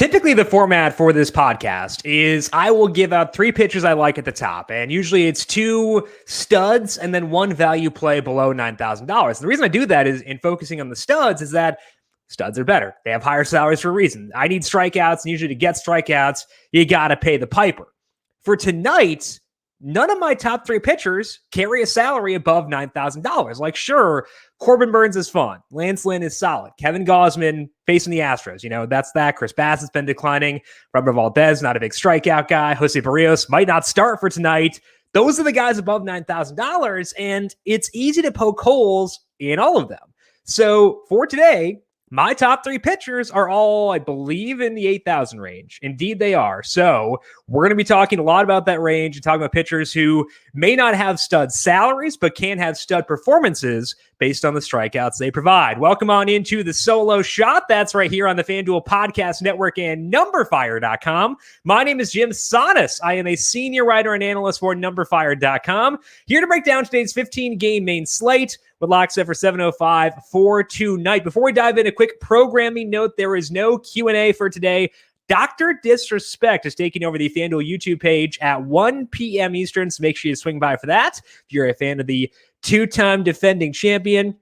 Typically, the format for this podcast is I will give out 3 pitchers I like at the top, and usually it's 2 studs and then 1 value play below $9,000. The reason I do that is in focusing on the studs is that studs are better. They have higher salaries for a reason. I need strikeouts, and usually to get strikeouts, you got to pay the piper. For tonight, none of my top 3 pitchers carry a salary above $9,000. Like, sure, Corbin Burnes is fun. Lance Lynn is solid. Kevin Gausman facing the Astros. That's that. Chris Bassett's been declining. Robert Valdez, not a big strikeout guy. Jose Barrios might not start for tonight. Those are the guys above $9,000, and it's easy to poke holes in all of them. So for today, my top 3 pitchers are all, I believe, in the 8,000 range. Indeed, they are. So we're going to be talking a lot about that range and talking about pitchers who may not have stud salaries, but can have stud performances based on the strikeouts they provide. Welcome on into the Solo Shot. That's right here on the FanDuel Podcast Network and NumberFire.com. My name is Jim Sonis. I am a senior writer and analyst for NumberFire.com. Here to break down today's 15-game main slate with locks set for 7:05 for tonight. Before we dive in, a quick programming note. There is no Q&A for today. Dr. Disrespect is taking over the FanDuel YouTube page at 1 p.m. Eastern, so make sure you swing by for that. If you're a fan of the 2-time defending champion,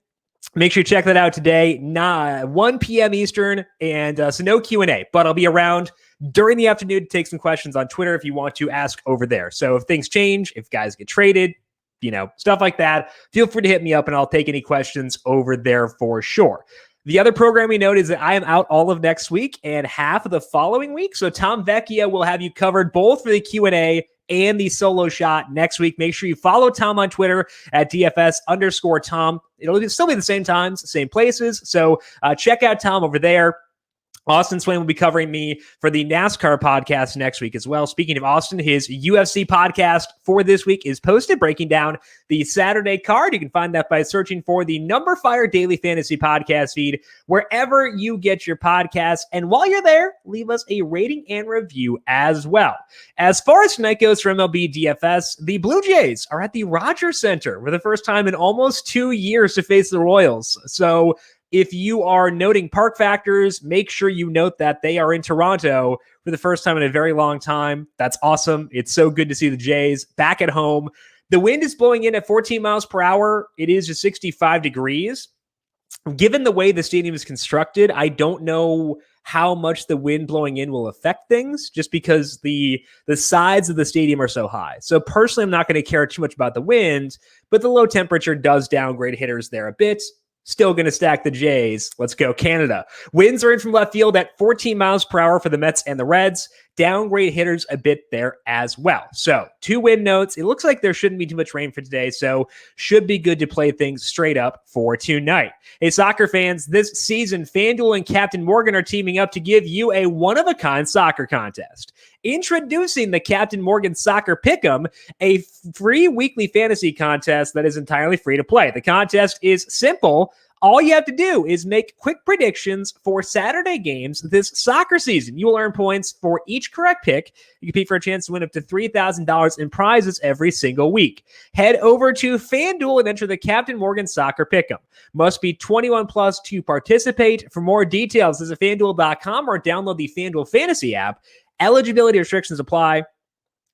make sure you check that out today, 1 p.m. Eastern, and so no Q&A, but I'll be around during the afternoon to take some questions on Twitter if you want to ask over there. So if things change, if guys get traded, stuff like that, feel free to hit me up and I'll take any questions over there for sure. The other programming note is that I am out all of next week and half of the following week. So Tom Vecchia will have you covered both for the Q&A and the Solo Shot next week. Make sure you follow Tom on Twitter at DFS_Tom. It'll still be the same times, same places. So check out Tom over there. Austin Swain will be covering me for the NASCAR podcast next week as well. Speaking of Austin, his UFC podcast for this week is posted, breaking down the Saturday card. You can find that by searching for the Number Fire Daily Fantasy Podcast feed wherever you get your podcasts. And while you're there, leave us a rating and review as well. As far as tonight goes for MLB DFS, the Blue Jays are at the Rogers Center for the first time in almost 2 years to face the Royals. So if you are noting park factors, make sure you note that they are in Toronto for the first time in a very long time. That's awesome. It's so good to see the Jays back at home. The wind is blowing in at 14 miles per hour. It is just 65 degrees. Given the way the stadium is constructed, I don't know how much the wind blowing in will affect things just because the sides of the stadium are so high. So personally, I'm not going to care too much about the wind, but the low temperature does downgrade hitters there a bit. Still going to stack the Jays. Let's go Canada. Winds are in from left field at 14 miles per hour for the Mets and the Reds. Downgrade hitters a bit there as well. So 2 wind notes. It looks like there shouldn't be too much rain for today, so should be good to play things straight up for tonight. Hey, soccer fans, this season, FanDuel and Captain Morgan are teaming up to give you a one-of-a-kind soccer contest. Introducing the Captain Morgan Soccer Pick'em, a free weekly fantasy contest that is entirely free to play. The contest is simple. All you have to do is make quick predictions for Saturday games this soccer season. You will earn points for each correct pick. You compete for a chance to win up to $3,000 in prizes every single week. Head over to FanDuel and enter the Captain Morgan Soccer Pick'em. Must be 21 plus to participate. For more details, visit FanDuel.com or download the FanDuel Fantasy app. Eligibility restrictions apply.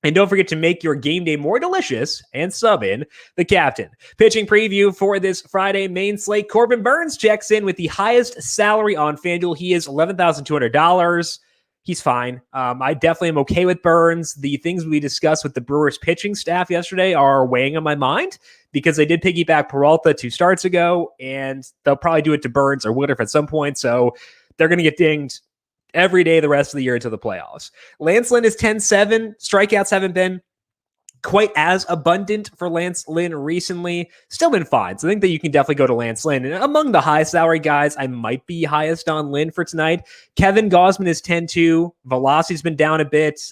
And don't forget to make your game day more delicious and sub in the captain. Pitching preview for this Friday main slate. Corbin Burnes checks in with the highest salary on FanDuel. He is $11,200. He's fine. I definitely am okay with Burnes. The things we discussed with the Brewers pitching staff yesterday are weighing on my mind because they did piggyback Peralta 2 starts ago, and they'll probably do it to Burnes or Woodruff at some point. So they're going to get dinged every day the rest of the year until the playoffs. Lance Lynn is 10-7. Strikeouts haven't been quite as abundant for Lance Lynn recently. Still been fine. So I think that you can definitely go to Lance Lynn. And among the high salary guys, I might be highest on Lynn for tonight. Kevin Gausman is 10-2. Velocity's been down a bit.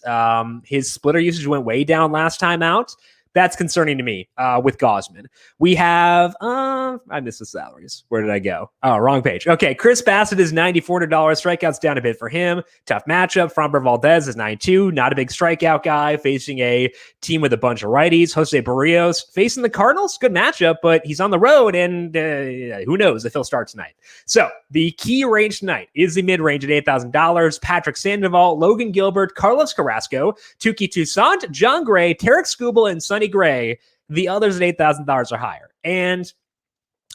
His splitter usage went way down last time out. That's concerning to me with Gausman. We have, I missed the salaries. Where did I go? Oh, wrong page. Okay, Chris Bassett is $9,400. Strikeouts down a bit for him. Tough matchup. Framber Valdez is 92. Not a big strikeout guy, facing a team with a bunch of righties. Jose Barrios facing the Cardinals. Good matchup, but he's on the road, and who knows if he'll start tonight. So the key range tonight is the mid-range at $8,000. Patrick Sandoval, Logan Gilbert, Carlos Carrasco, Takey Tuyson, John Gray, Tarek Skubal, and Sonny Gray. The others at $8,000 or higher. And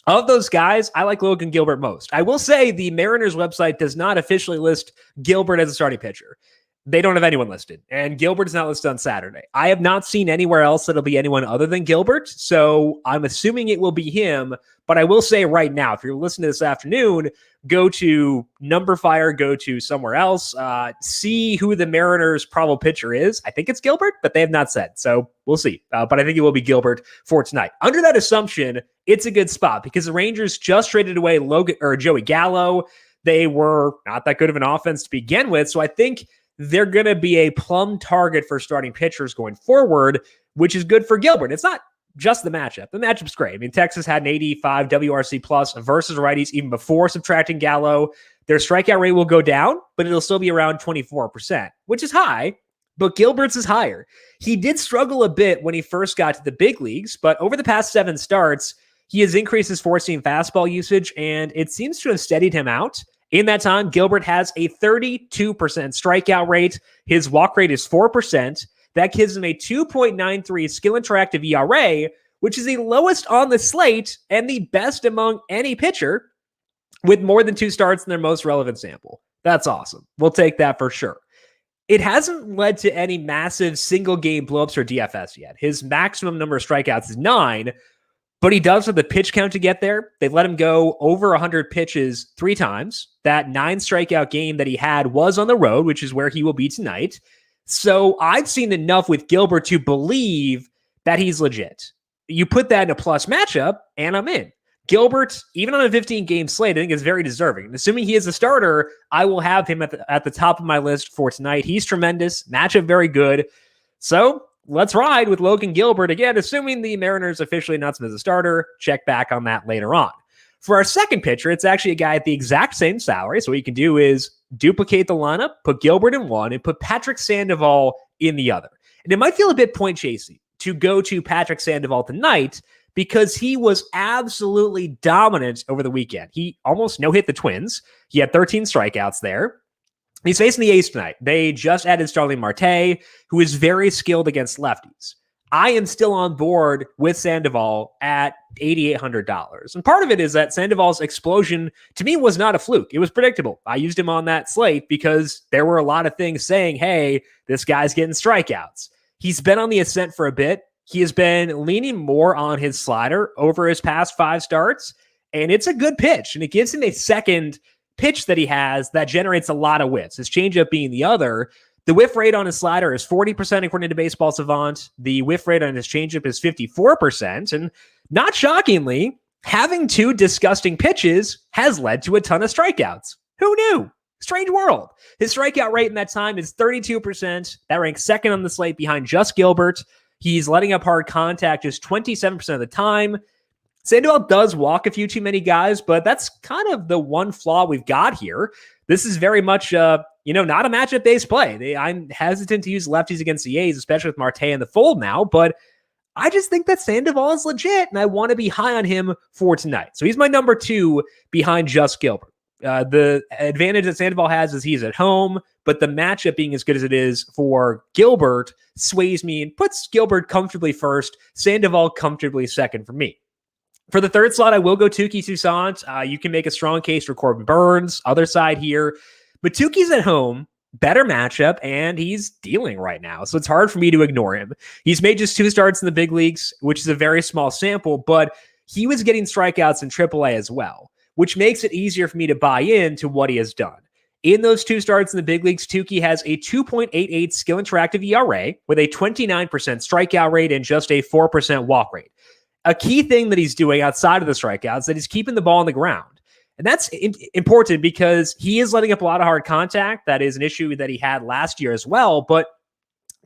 of those guys, I like Logan Gilbert most. I will say the Mariners website does not officially list Gilbert as a starting pitcher. They don't have anyone listed, and Gilbert is not listed on Saturday. I have not seen anywhere else that'll be anyone other than Gilbert, so I'm assuming it will be him. But I will say right now, if you're listening this afternoon, go to Numberfire, go to somewhere else, see who the Mariners' probable pitcher is. I think it's Gilbert, but they have not said, so we'll see. But I think it will be Gilbert for tonight. Under that assumption, it's a good spot because the Rangers just traded away Joey Gallo. They were not that good of an offense to begin with, so I think they're going to be a plum target for starting pitchers going forward, which is good for Gilbert. It's not just the matchup. The matchup's great. I mean, Texas had an 85 WRC plus versus righties even before subtracting Gallo. Their strikeout rate will go down, but it'll still be around 24%, which is high, but Gilbert's is higher. He did struggle a bit when he first got to the big leagues, but over the past 7 starts, he has increased his four-seam fastball usage, and it seems to have steadied him out. In that time, Gilbert has a 32% strikeout rate. His walk rate is 4%. That gives him a 2.93 skill interactive ERA, which is the lowest on the slate and the best among any pitcher with more than 2 starts in their most relevant sample. That's awesome. We'll take that for sure. It hasn't led to any massive single game blowups or DFS yet. His maximum number of strikeouts is 9, but he does have the pitch count to get there. They let him go over 100 pitches 3 times. That 9 strikeout game that he had was on the road, which is where he will be tonight. So I've seen enough with Gilbert to believe that he's legit. You put that in a plus matchup, and I'm in. Gilbert, even on a 15-game slate, I think is very deserving. And assuming he is a starter, I will have him at the top of my list for tonight. He's tremendous. Matchup very good. So let's ride with Logan Gilbert. Again, assuming the Mariners officially announce him as a starter. Check back on that later on. For our second pitcher, it's actually a guy at the exact same salary. So what you can do is duplicate the lineup, put Gilbert in one, and put Patrick Sandoval in the other. And it might feel a bit point chasing to go to Patrick Sandoval tonight because he was absolutely dominant over the weekend. He almost no-hit the Twins. He had 13 strikeouts there. He's facing the A's tonight. They just added Starling Marte, who is very skilled against lefties. I am still on board with Sandoval at $8,800. And part of it is that Sandoval's explosion, to me, was not a fluke. It was predictable. I used him on that slate because there were a lot of things saying, hey, this guy's getting strikeouts. He's been on the ascent for a bit. He has been leaning more on his slider over his past 5 starts, and it's a good pitch, and it gives him a second pitch that he has that generates a lot of whiffs, his changeup being the other. The whiff rate on his slider is 40% according to Baseball Savant. The whiff rate on his changeup is 54%. And not shockingly, having 2 disgusting pitches has led to a ton of strikeouts. Who knew? Strange world. His strikeout rate in that time is 32%. That ranks second on the slate behind just Gilbert. He's letting up hard contact just 27% of the time. Sandoval does walk a few too many guys, but that's kind of the one flaw we've got here. This is very much, not a matchup-based play. I'm hesitant to use lefties against the A's, especially with Marte in the fold now, but I just think that Sandoval is legit, and I want to be high on him for tonight. So he's my number 2 behind just Gilbert. The advantage that Sandoval has is he's at home, but the matchup being as good as it is for Gilbert sways me and puts Gilbert comfortably first, Sandoval comfortably second for me. For the third slot, I will go Takey Tuyson. You can make a strong case for Corbin Burns, other side here. But Tukey's at home, better matchup, and he's dealing right now. So it's hard for me to ignore him. He's made just 2 starts in the big leagues, which is a very small sample, but he was getting strikeouts in AAA as well, which makes it easier for me to buy into what he has done. In those 2 starts in the big leagues, Takey has a 2.88 skill interactive ERA with a 29% strikeout rate and just a 4% walk rate. A key thing that he's doing outside of the strikeouts is that he's keeping the ball on the ground. And that's important because he is letting up a lot of hard contact. That is an issue that he had last year as well. But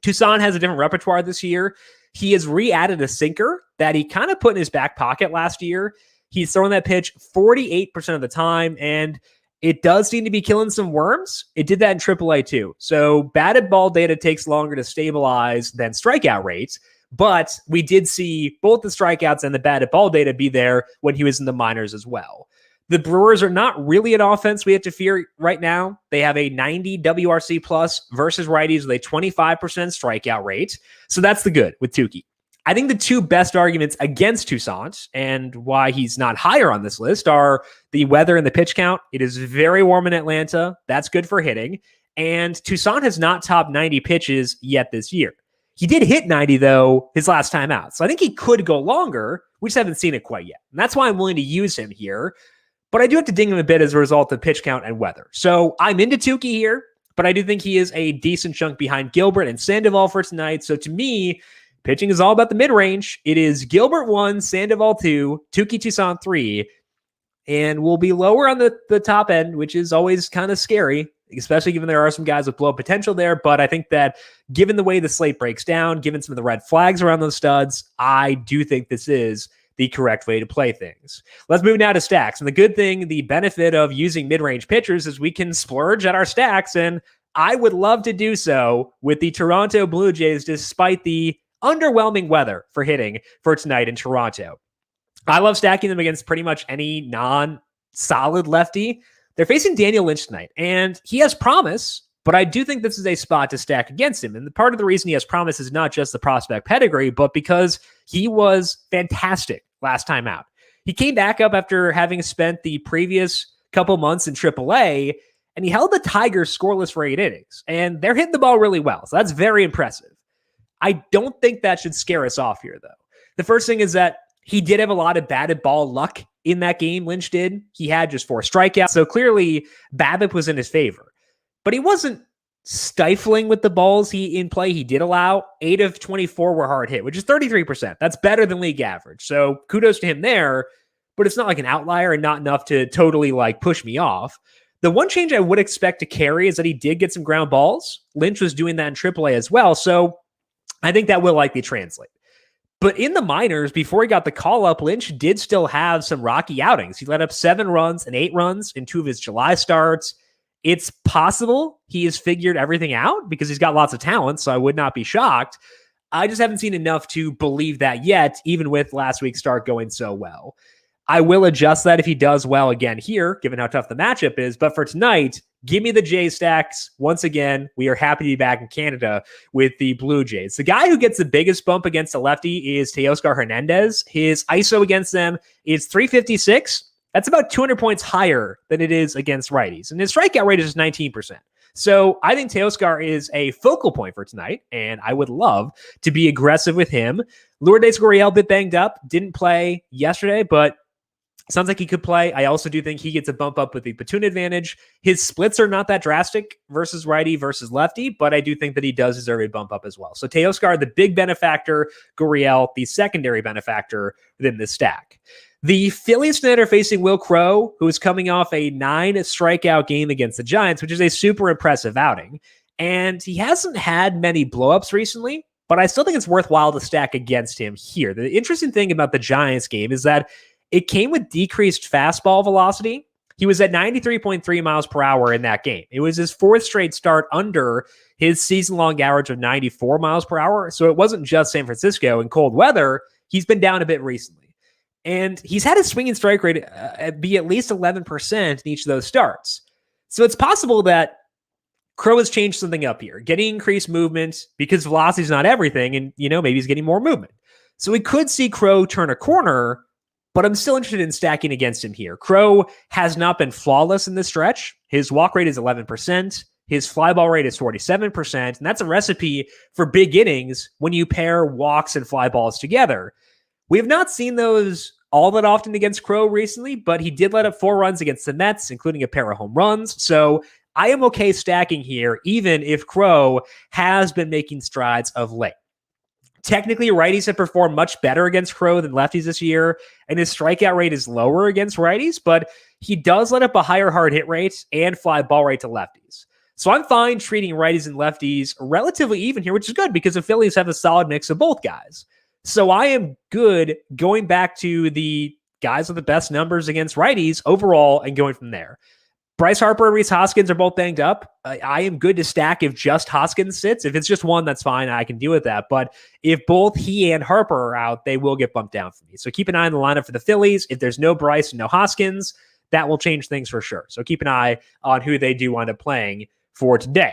Tucson has a different repertoire this year. He has re-added a sinker that he kind of put in his back pocket last year. He's throwing that pitch 48% of the time, and it does seem to be killing some worms. It did that in AAA too. So batted ball data takes longer to stabilize than strikeout rates, but we did see both the strikeouts and the batted ball data be there when he was in the minors as well. The Brewers are not really an offense we have to fear right now. They have a 90 WRC plus versus righties with a 25% strikeout rate. So that's the good with Tukey. I think the two best arguments against Toussaint and why he's not higher on this list are the weather and the pitch count. It is very warm in Atlanta. That's good for hitting. And Toussaint has not topped 90 pitches yet this year. He did hit 90, though, his last time out. So I think he could go longer. We just haven't seen it quite yet. And that's why I'm willing to use him here. But I do have to ding him a bit as a result of pitch count and weather. So I'm into Tukey here, but I do think he is a decent chunk behind Gilbert and Sandoval for tonight. So to me, pitching is all about the mid-range. It is Gilbert 1, Sandoval 2, Takey Tuyson 3, and we'll be lower on the top end, which is always kind of scary, especially given there are some guys with blow potential there. But I think that given the way the slate breaks down, given some of the red flags around those studs, I do think this is the correct way to play things. Let's move now to stacks. And the good thing, the benefit of using mid-range pitchers is we can splurge at our stacks, and I would love to do so with the Toronto Blue Jays despite the underwhelming weather for hitting for tonight in Toronto. I love stacking them against pretty much any non-solid lefty. They're facing Daniel Lynch tonight, and he has promise, but I do think this is a spot to stack against him. And part of the reason he has promise is not just the prospect pedigree, but because he was fantastic last time out. He came back up after having spent the previous couple months in AAA, and he held the Tigers scoreless for 8 innings, and they're hitting the ball really well. So that's very impressive. I don't think that should scare us off here, though. The first thing is that he did have a lot of batted ball luck in that game, Lynch did. He had just 4 strikeouts, so clearly BABIP was in his favor. But he wasn't stifling with the balls in play. He did allow 8 of 24 were hard hit, which is 33%. That's better than league average. So kudos to him there, but it's not like an outlier and not enough to totally push me off. The one change I would expect to carry is that he did get some ground balls. Lynch was doing that in AAA as well. So I think that will likely translate. But in the minors, before he got the call up, Lynch did still have some rocky outings. He let up 7 runs and 8 runs in 2 of his July starts. It's possible he has figured everything out because he's got lots of talent, so I would not be shocked. I just haven't seen enough to believe that yet, even with last week's start going so well. I will adjust that if he does well again here, given how tough the matchup is. But for tonight, give me the Jays stacks. Once again, we are happy to be back in Canada with the Blue Jays. The guy who gets the biggest bump against a lefty is Teoscar Hernandez. His ISO against them is 356. That's about 200 points higher than it is against righties. And his strikeout rate is just 19%. So I think Teoscar is a focal point for tonight, and I would love to be aggressive with him. Lourdes Gurriel, bit banged up, didn't play yesterday, but sounds like he could play. I also do think he gets a bump up with the platoon advantage. His splits are not that drastic versus righty versus lefty, but I do think that he does deserve a bump up as well. So Teoscar, the big benefactor, Gurriel, the secondary benefactor within this stack. The Phillies tonight are facing Will Crowe, who is coming off a 9 strikeout game against the Giants, which is a super impressive outing. And he hasn't had many blowups recently, but I still think it's worthwhile to stack against him here. The interesting thing about the Giants game is that it came with decreased fastball velocity. He was at 93.3 miles per hour in that game. It was his 4th straight start under his season-long average of 94 miles per hour. So it wasn't just San Francisco in cold weather. He's been down a bit recently. And he's had his swinging strike rate be at least 11% in each of those starts. So it's possible that Crowe has changed something up here, getting increased movement because velocity is not everything. And, maybe he's getting more movement. So we could see Crowe turn a corner, but I'm still interested in stacking against him here. Crowe has not been flawless in this stretch. His walk rate is 11%. His fly ball rate is 47%. And that's a recipe for big innings when you pair walks and fly balls together. We have not seen those all that often against Crowe recently, but he did let up 4 runs against the Mets, including a pair of home runs. So I am okay stacking here, even if Crowe has been making strides of late. Technically, righties have performed much better against Crowe than lefties this year, and his strikeout rate is lower against righties, but he does let up a higher hard hit rate and fly ball rate to lefties. So I'm fine treating righties and lefties relatively even here, which is good because the Phillies have a solid mix of both guys. So I am good going back to the guys with the best numbers against righties overall and going from there. Bryce Harper and Rhys Hoskins are both banged up. I am good to stack if just Hoskins sits. If it's just one, that's fine. I can deal with that. But if both he and Harper are out, they will get bumped down for me. So keep an eye on the lineup for the Phillies. If there's no Bryce and no Hoskins, that will change things for sure. So keep an eye on who they do wind up playing for today.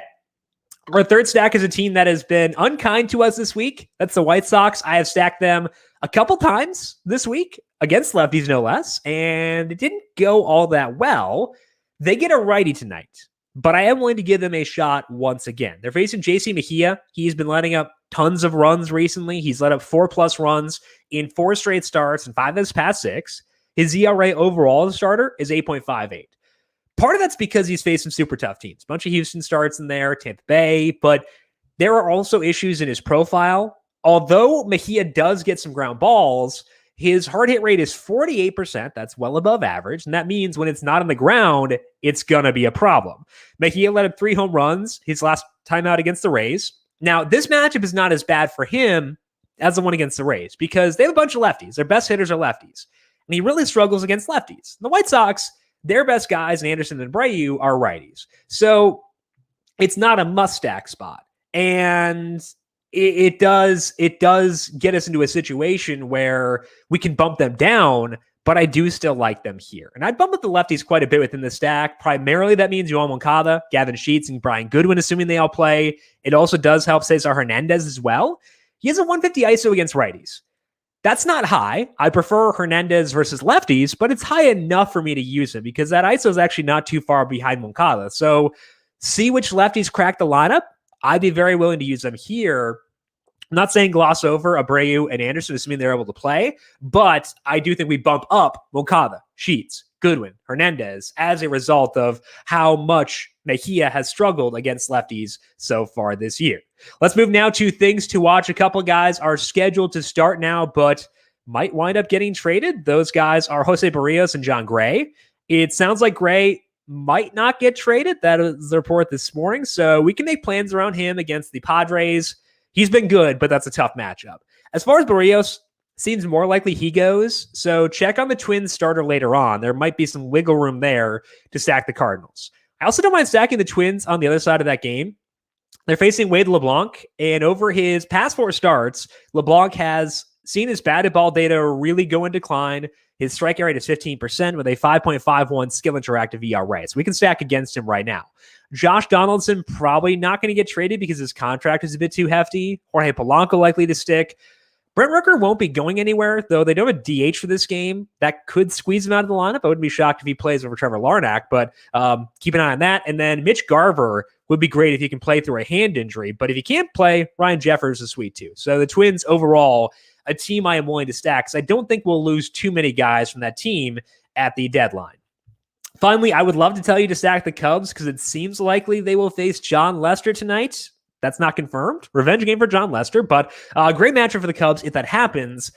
Our third stack is a team that has been unkind to us this week. That's the White Sox. I have stacked them a couple times this week against lefties, no less, and it didn't go all that well. They get a righty tonight, but I am willing to give them a shot once again. They're facing JC Mejia. He's been letting up tons of runs recently. He's let up 4+ runs in 4 straight starts and 5 of his past 6. His ERA overall as a starter is 8.58. Part of that's because he's faced some super tough teams. A bunch of Houston starts in there, Tampa Bay, but there are also issues in his profile. Although Mejia does get some ground balls, his hard hit rate is 48%. That's well above average. And that means when it's not on the ground, it's going to be a problem. Mejia let up 3 home runs his last time out against the Rays. Now, this matchup is not as bad for him as the one against the Rays because they have a bunch of lefties. Their best hitters are lefties. And he really struggles against lefties. The White Sox, their best guys, and Anderson and Abreu, are righties. So it's not a must-stack spot. And it does get us into a situation where we can bump them down, but I do still like them here. And I'd bump up the lefties quite a bit within the stack. Primarily, that means Yoan Moncada, Gavin Sheets, and Brian Goodwin, assuming they all play. It also does help Cesar Hernandez as well. He has a 150 ISO against righties. That's not high. I prefer Hernandez versus lefties, but it's high enough for me to use him because that ISO is actually not too far behind Moncada. So see which lefties crack the lineup. I'd be very willing to use them here. I'm not saying gloss over Abreu and Anderson, assuming they're able to play, but I do think we bump up Moncada, Sheets, Goodwin, Hernandez as a result of how much Mejia has struggled against lefties so far this year. Let's move now to things to watch. A couple guys are scheduled to start now, but might wind up getting traded. Those guys are Jose Barrios and John Gray. It sounds like Gray might not get traded. That is the report this morning. So we can make plans around him against the Padres. He's been good, but that's a tough matchup. As far as Barrios, seems more likely he goes. So check on the Twins starter later on. There might be some wiggle room there to stack the Cardinals. I also don't mind stacking the Twins on the other side of that game. They're facing Wade LeBlanc, and over his past 4 starts, LeBlanc has seen his batted ball data really go in decline. His strikeout rate is 15% with a 5.51 skill interactive ERA. So we can stack against him right now. Josh Donaldson probably not going to get traded because his contract is a bit too hefty. Jorge Polanco likely to stick. Brent Rooker won't be going anywhere, though they don't have a DH for this game. That could squeeze him out of the lineup. I wouldn't be shocked if he plays over Trevor Larnach, but keep an eye on that. And then Mitch Garver would be great if he can play through a hand injury. But if he can't play, Ryan Jeffers is sweet too. So the Twins overall, a team I am willing to stack because I don't think we'll lose too many guys from that team at the deadline. Finally, I would love to tell you to stack the Cubs because it seems likely they will face John Lester tonight. That's not confirmed. Revenge game for John Lester, but a great matchup for the Cubs if that happens.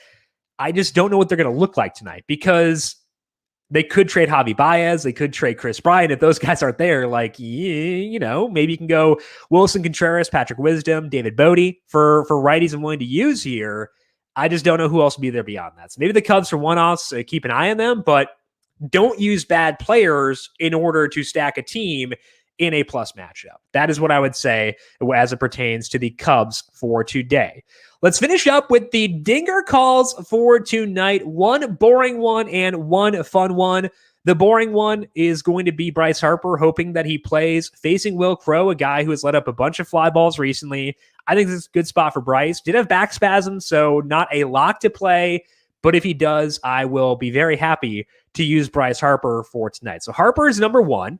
I just don't know what they're going to look like tonight because they could trade Javi Baez. They could trade Chris Bryant. If those guys aren't there, maybe you can go Wilson Contreras, Patrick Wisdom, David Bodie for righties I'm willing to use here. I just don't know who else will be there beyond that. So maybe the Cubs for one-offs, keep an eye on them, but don't use bad players in order to stack a team in a plus matchup. That is what I would say as it pertains to the Cubs for today. Let's finish up with the dinger calls for tonight. One boring one and one fun one. The boring one is going to be Bryce Harper, hoping that he plays facing Will Crowe, a guy who has let up a bunch of fly balls recently. I think this is a good spot for Bryce. Did have back spasms, so not a lock to play. But if he does, I will be very happy to use Bryce Harper for tonight. So Harper is number one.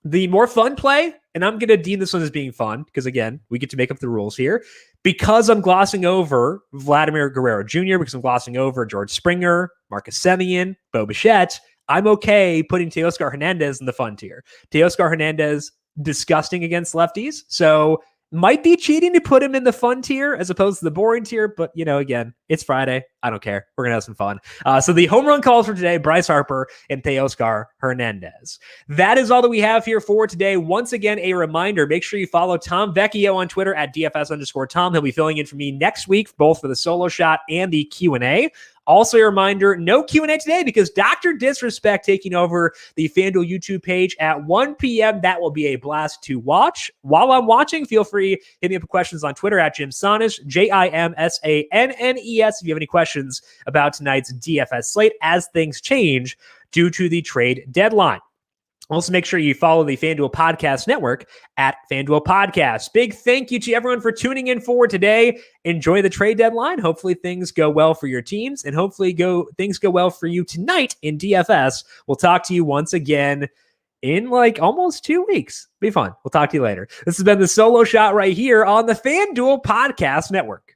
The more fun play, and I'm going to deem this one as being fun because, again, we get to make up the rules here. Because I'm glossing over Vladimir Guerrero Jr., because I'm glossing over George Springer, Marcus Semien, Bo Bichette, I'm okay putting Teoscar Hernandez in the fun tier. Teoscar Hernandez, disgusting against lefties. So Might be cheating to put him in the fun tier as opposed to the boring tier, but again, it's Friday. I don't care. We're gonna have some fun. So the home run calls for today: Bryce Harper and Teoscar Hernandez. That is all that we have here for today. Once again, a reminder: make sure you follow Tom Vecchio on Twitter at DFS_Tom. He'll be filling in for me next week, both for the solo shot and the Q&A. Also, a reminder, no Q&A today because Dr. Disrespect taking over the FanDuel YouTube page at 1 p.m. That will be a blast to watch. While I'm watching, feel free to hit me up with questions on Twitter at Jim Sannes, JimSannes, if you have any questions about tonight's DFS slate as things change due to the trade deadline. Also, make sure you follow the FanDuel Podcast Network at FanDuel Podcast. Big thank you to everyone for tuning in for today. Enjoy the trade deadline. Hopefully things go well for your teams, and hopefully things go well for you tonight in DFS. We'll talk to you once again in almost 2 weeks. Be fun. We'll talk to you later. This has been the solo shot right here on the FanDuel Podcast Network.